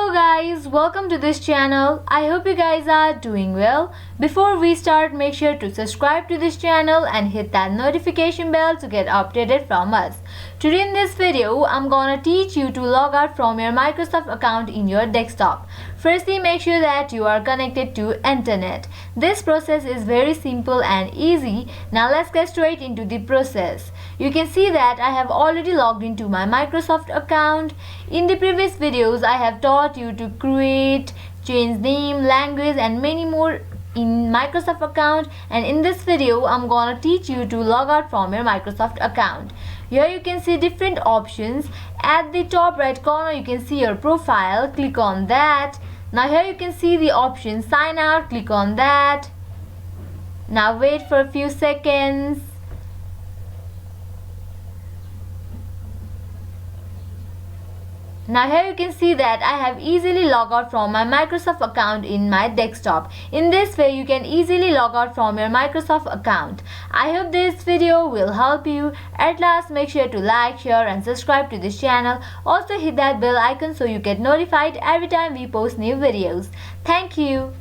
Hello guys, welcome to this channel. I hope you guys are doing well. Before we start, make sure to subscribe to this channel and hit that notification bell to get updated from us. Today in this video, I'm gonna teach you to log out from your Microsoft account in your desktop. Firstly, make sure that you are connected to internet. This process is very simple and easy. Now let's get straight into the process. You can see that I have already logged into my Microsoft account. In the previous videos, I have taught you to create, change name, language and many more in Microsoft account, and in this video I'm gonna teach you to log out from your Microsoft account. Here you can see different options. At the top right corner you can see your profile. Click on that. Now here you can see the option sign out. Click on that. Now wait for a few seconds. Now here you can see that I have easily logged out from my Microsoft account in my desktop. In this way you can easily log out from your Microsoft account. I hope this video will help you. At last, make sure to like, share and subscribe to this channel. Also hit that bell icon so you get notified every time we post new videos. Thank you.